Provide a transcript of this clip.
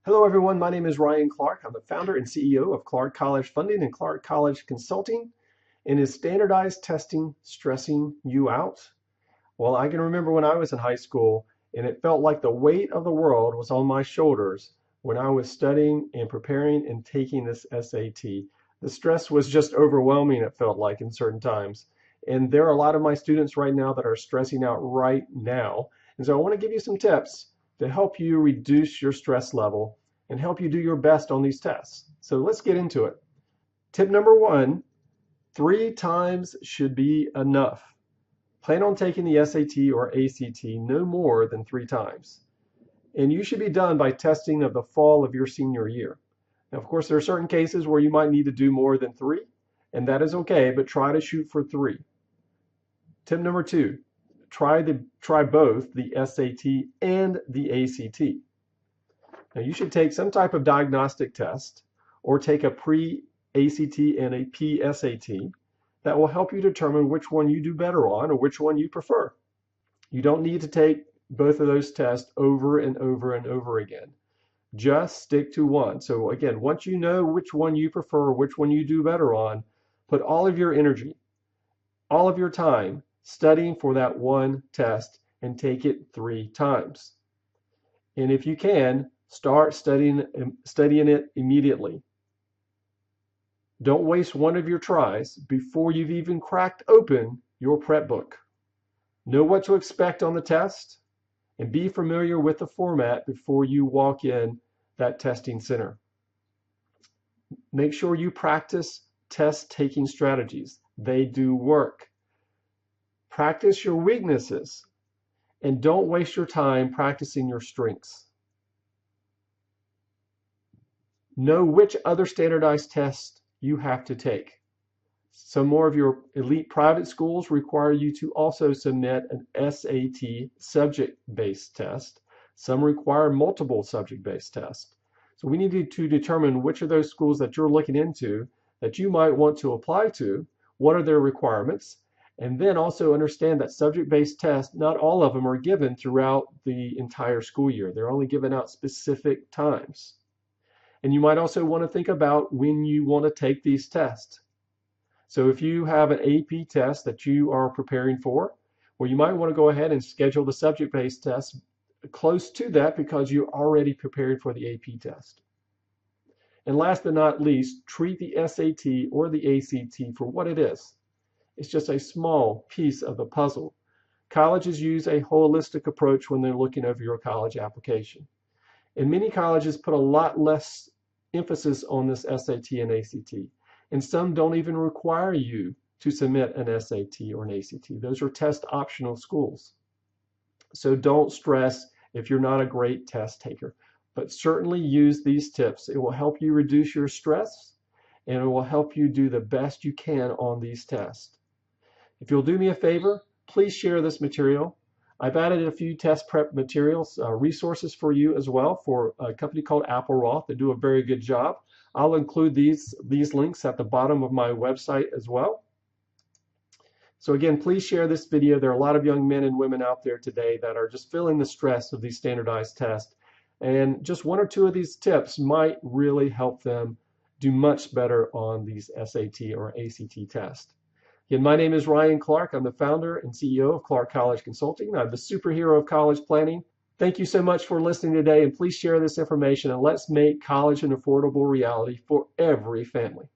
Hello everyone, my name is Ryan Clark. I'm the founder and CEO of Clark College Funding and Clark College Consulting. And is standardized testing stressing you out? Well, I can remember when I was in high school and it felt like the weight of the world was on my shoulders when I was studying and preparing and taking this SAT. The stress was just overwhelming, it felt like in certain times. And there are a lot of my students right now that are stressing out right now. And so I want to give you some tips to help you reduce your stress level and help you do your best on these tests. So let's get into it. Tip number one, 3 times should be enough. Plan on taking the SAT or ACT no more than 3 times. And you should be done by testing of the fall of your senior year. Now, of course, there are certain cases where you might need to do more than 3, and that is okay, but try to shoot for 3. Tip number 2, try both the SAT and the ACT. Now, you should take some type of diagnostic test or take a pre-ACT and a PSAT that will help you determine which one you do better on or which one you prefer. You don't need to take both of those tests over and over and over again. Just stick to one. So again, once you know which one you prefer, which one you do better on, put all of your energy, all of your time studying for that one test and take it 3 times. And if you can, start studying it immediately. Don't waste one of your tries before you've even cracked open your prep book. Know what to expect on the test and be familiar with the format before you walk in that testing center. Make sure you practice test taking strategies. They do work. Practice your weaknesses and don't waste your time practicing your strengths. Know which other standardized tests you have to take. Some more of your elite private schools require you to also submit an SAT subject-based test. Some require multiple subject-based tests. So we need to determine which of those schools that you're looking into that you might want to apply to, what are their requirements, and then also understand that subject-based tests, not all of them are given throughout the entire school year. They're only given out specific times. And you might also want to think about when you want to take these tests. So if you have an AP test that you are preparing for, well, you might want to go ahead and schedule the subject-based test close to that because you're already prepared for the AP test. And last but not least, treat the SAT or the ACT for what it is. It's just a small piece of the puzzle. Colleges use a holistic approach when they're looking over your college application. And many colleges put a lot less emphasis on this SAT and ACT. And some don't even require you to submit an SAT or an ACT. Those are test optional schools. So don't stress if you're not a great test taker, but certainly use these tips. It will help you reduce your stress and it will help you do the best you can on these tests. If you'll do me a favor, please share this material. I've added a few test prep materials, resources for you as well for a company called Appleroth. They do a very good job. I'll include these links at the bottom of my website as well. So again, please share this video. There are a lot of young men and women out there today that are just feeling the stress of these standardized tests. And just 1 or 2 of these tips might really help them do much better on these SAT or ACT tests. Again, my name is Ryan Clark. I'm the founder and CEO of Clark College Consulting. I'm the superhero of college planning. Thank you so much for listening today, and please share this information and let's make college an affordable reality for every family.